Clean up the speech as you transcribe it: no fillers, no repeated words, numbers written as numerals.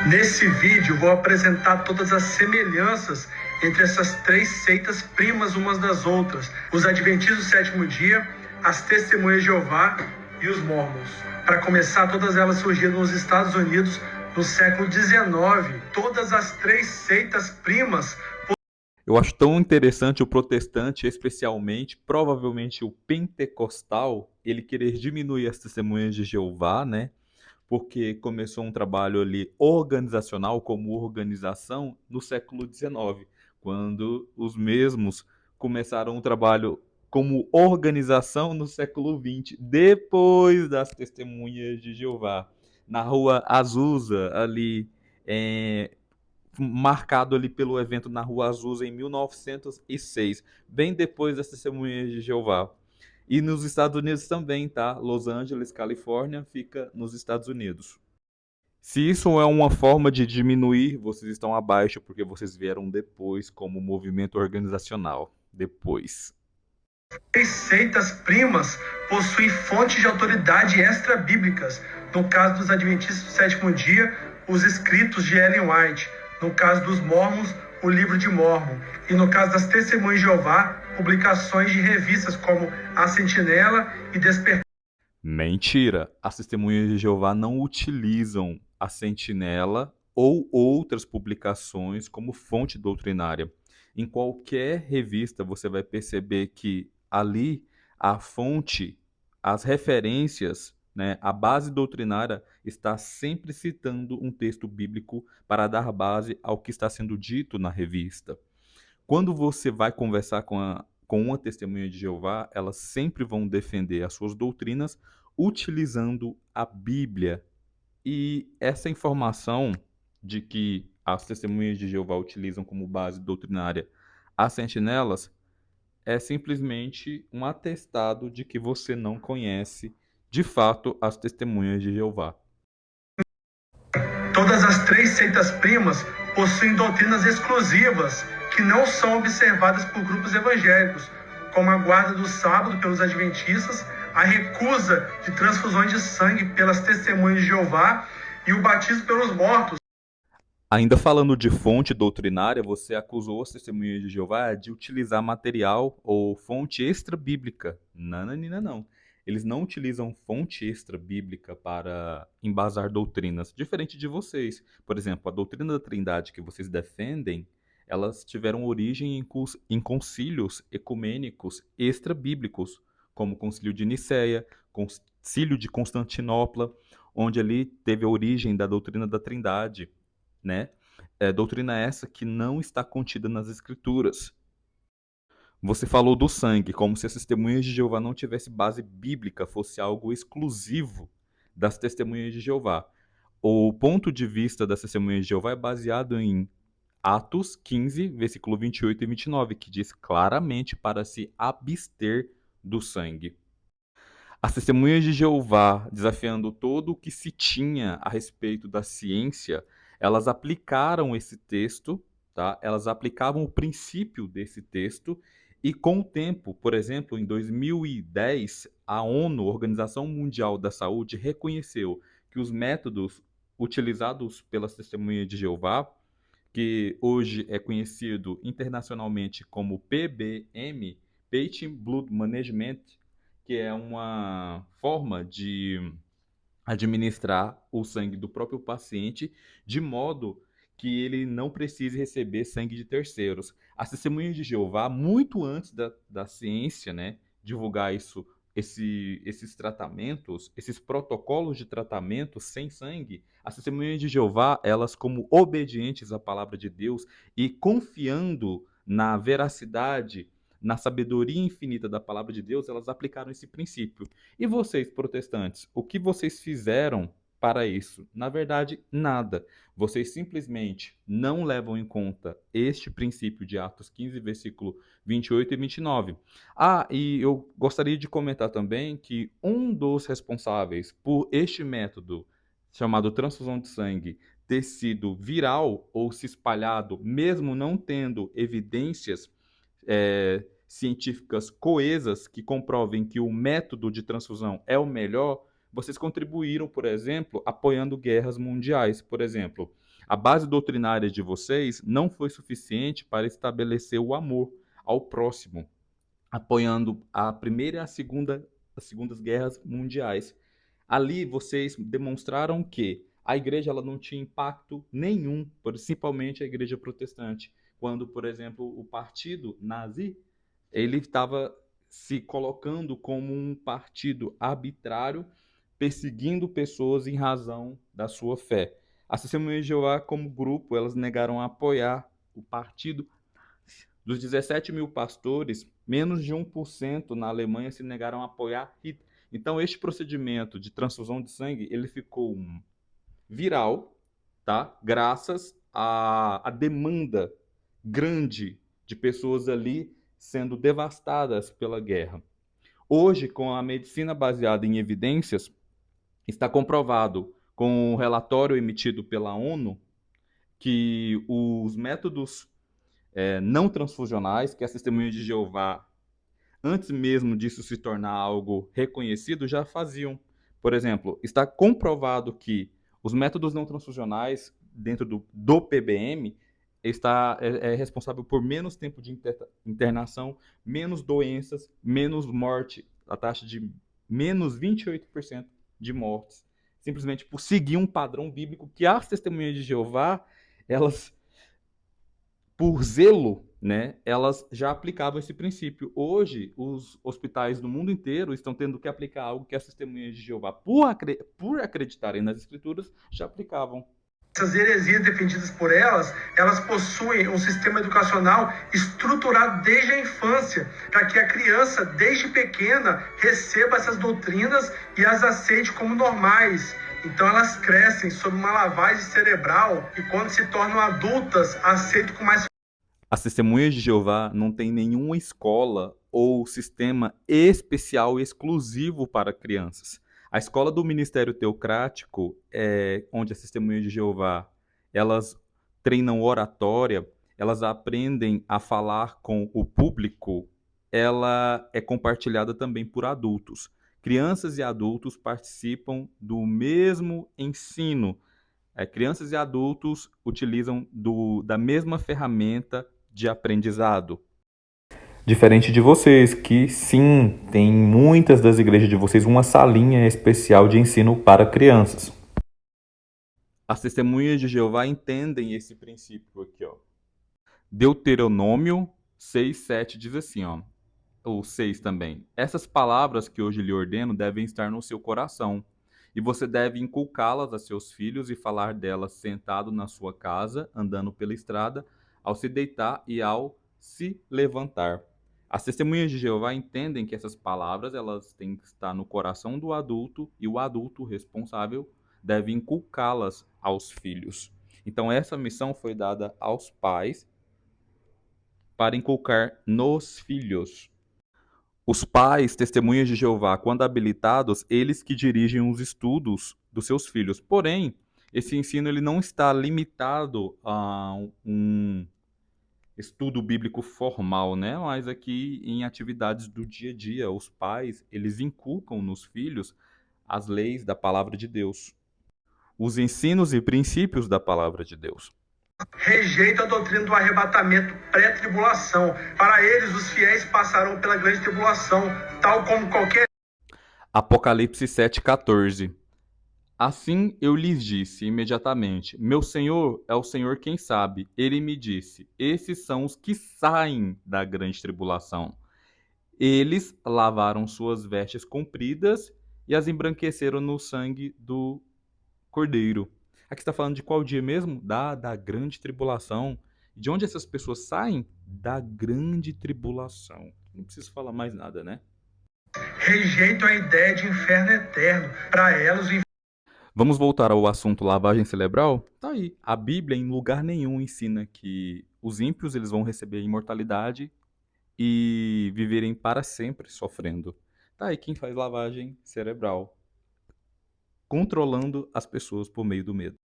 Nesse vídeo vou apresentar todas as semelhanças entre essas três seitas primas umas das outras, os Adventistas do Sétimo Dia, as Testemunhas de Jeová e os Mormons. Para começar, todas elas surgiram nos Estados Unidos no século XIX. Todas as três seitas primas. Eu acho tão interessante o protestante, especialmente, provavelmente o pentecostal, ele querer diminuir as testemunhas de Jeová, né? Porque começou um trabalho ali organizacional, como organização, no século XIX, quando os mesmos começaram um trabalho como organização no século XX, depois das testemunhas de Jeová. Na rua Azusa, ali, marcado ali pelo evento na Rua Azusa em 1906, bem depois das Testemunhas de Jeová. E nos Estados Unidos também, tá? Los Angeles, Califórnia, fica nos Estados Unidos. Se isso é uma forma de diminuir, vocês estão abaixo porque vocês vieram depois como movimento organizacional. Depois. Três seitas primas possuem fontes de autoridade extra-bíblicas. No caso dos Adventistas do Sétimo Dia, os escritos de Ellen White. No caso dos Mormons, o livro de Mormon. E no caso das Testemunhas de Jeová, publicações de revistas como A Sentinela e Despertar. Mentira! As Testemunhas de Jeová não utilizam a Sentinela ou outras publicações como fonte doutrinária. Em qualquer revista você vai perceber que ali a fonte, as referências, né, a base doutrinária está sempre citando um texto bíblico para dar base ao que está sendo dito na revista. Quando você vai conversar com uma testemunha de Jeová, elas sempre vão defender as suas doutrinas utilizando a Bíblia. E essa informação de que as testemunhas de Jeová utilizam como base doutrinária as sentinelas é simplesmente um atestado de que você não conhece de fato as testemunhas de Jeová. Todas as três seitas primas possuem doutrinas exclusivas que não são observadas por grupos evangélicos, como a guarda do sábado pelos adventistas, a recusa de transfusões de sangue pelas testemunhas de Jeová e o batismo pelos mortos. Ainda falando de fonte doutrinária, você acusou as testemunhas de Jeová de utilizar material ou fonte extra-bíblica. Nananina, não. Eles não utilizam fonte extra-bíblica para embasar doutrinas, diferente de vocês. Por exemplo, a doutrina da Trindade que vocês defendem, elas tiveram origem em concílios ecumênicos extra-bíblicos, como o Concílio de Nicéia, Concílio de Constantinopla, onde ali teve a origem da doutrina da Trindade, né? Doutrina essa que não está contida nas Escrituras. Você falou do sangue, como se as testemunhas de Jeová não tivesse base bíblica, fosse algo exclusivo das testemunhas de Jeová. O ponto de vista das testemunhas de Jeová é baseado em Atos 15, versículo 28 e 29, que diz claramente para se abster do sangue. As testemunhas de Jeová, desafiando todo o que se tinha a respeito da ciência, elas aplicaram esse texto, tá? Elas aplicavam o princípio desse texto e com o tempo, por exemplo, em 2010, a ONU, Organização Mundial da Saúde, reconheceu que os métodos utilizados pelas testemunhas de Jeová, que hoje é conhecido internacionalmente como PBM, Patient Blood Management, que é uma forma de administrar o sangue do próprio paciente de modo que ele não precise receber sangue de terceiros. As testemunhas de Jeová, muito antes da ciência, né, divulgar esses tratamentos, esses protocolos de tratamento sem sangue, as testemunhas de Jeová, elas como obedientes à palavra de Deus e confiando na veracidade, na sabedoria infinita da palavra de Deus, elas aplicaram esse princípio. E vocês, protestantes, o que vocês fizeram para isso? Na verdade, nada. Vocês simplesmente não levam em conta este princípio de Atos 15, versículo 28 e 29. E eu gostaria de comentar também que um dos responsáveis por este método, chamado transfusão de sangue, ter sido viral ou se espalhado, mesmo não tendo evidências científicas coesas que comprovem que o método de transfusão é o melhor, vocês contribuíram, por exemplo, apoiando guerras mundiais. Por exemplo, A base doutrinária de vocês não foi suficiente para estabelecer o amor ao próximo, apoiando a Primeira e as Segundas Guerras Mundiais. Ali vocês demonstraram que a igreja ela não tinha impacto nenhum, principalmente a igreja protestante, quando, por exemplo, o partido nazi ele estava se colocando como um partido arbitrário, perseguindo pessoas em razão da sua fé. As Testemunhas de Jeová, como grupo, elas negaram apoiar o partido. Dos 17 mil pastores, menos de 1% na Alemanha se negaram a apoiar Hitler. Então, este procedimento de transfusão de sangue, ele ficou viral, tá? Graças à demanda grande de pessoas ali sendo devastadas pela guerra. Hoje, com a medicina baseada em evidências, está comprovado com um relatório emitido pela ONU que os métodos não transfusionais, que as Testemunhas de Jeová, antes mesmo disso se tornar algo reconhecido, já faziam. Por exemplo, está comprovado que os métodos não transfusionais, dentro do PBM, é responsável por menos tempo de internação, menos doenças, menos morte, a taxa de menos 28% de mortes, simplesmente por seguir um padrão bíblico que as Testemunhas de Jeová, elas por zelo, né, elas já aplicavam esse princípio. Hoje, os hospitais do mundo inteiro estão tendo que aplicar algo que as Testemunhas de Jeová, por acreditarem nas Escrituras, já aplicavam. Essas heresias defendidas por elas, elas possuem um sistema educacional estruturado desde a infância, para que a criança, desde pequena, receba essas doutrinas e as aceite como normais. Então elas crescem sob uma lavagem cerebral e quando se tornam adultas, aceitam com mais. As Testemunhas de Jeová não têm nenhuma escola ou sistema especial exclusivo para crianças. A escola do Ministério Teocrático, onde as Testemunhas de Jeová elas treinam oratória, elas aprendem a falar com o público, ela é compartilhada também por adultos. Crianças e adultos participam do mesmo ensino. Crianças e adultos utilizam da mesma ferramenta de aprendizado. Diferente de vocês, que sim, tem muitas das igrejas de vocês uma salinha especial de ensino para crianças. As Testemunhas de Jeová entendem esse princípio aqui, ó. Deuteronômio 6:7 diz assim, ó, ou 6 também. Essas palavras que hoje lhe ordeno devem estar no seu coração, e você deve inculcá-las a seus filhos e falar delas sentado na sua casa, andando pela estrada, ao se deitar e ao se levantar. As Testemunhas de Jeová entendem que essas palavras elas têm que estar no coração do adulto e o adulto responsável deve inculcá-las aos filhos. Então essa missão foi dada aos pais para inculcar nos filhos. Os pais, testemunhas de Jeová, quando habilitados, eles que dirigem os estudos dos seus filhos. Porém, esse ensino ele não está limitado a um estudo bíblico formal, né? Mas aqui em atividades do dia a dia, os pais, eles inculcam nos filhos as leis da palavra de Deus, os ensinos e princípios da palavra de Deus. Rejeita a doutrina do arrebatamento pré-tribulação. Para eles, os fiéis passarão pela grande tribulação, tal como qualquer. Apocalipse 7,14. Assim eu lhes disse imediatamente: Meu Senhor é o Senhor quem sabe. Ele me disse: Esses são os que saem da grande tribulação. Eles lavaram suas vestes compridas e as embranqueceram no sangue do Cordeiro. Aqui está falando de qual dia mesmo? Da grande tribulação. De onde essas pessoas saem? Da grande tribulação. Não preciso falar mais nada, né? Rejeitam a ideia de inferno eterno. Para elas, o Vamos voltar ao assunto lavagem cerebral? Tá aí. A Bíblia em lugar nenhum ensina que os ímpios eles vão receber a imortalidade e viverem para sempre sofrendo. Tá aí quem faz lavagem cerebral, controlando as pessoas por meio do medo.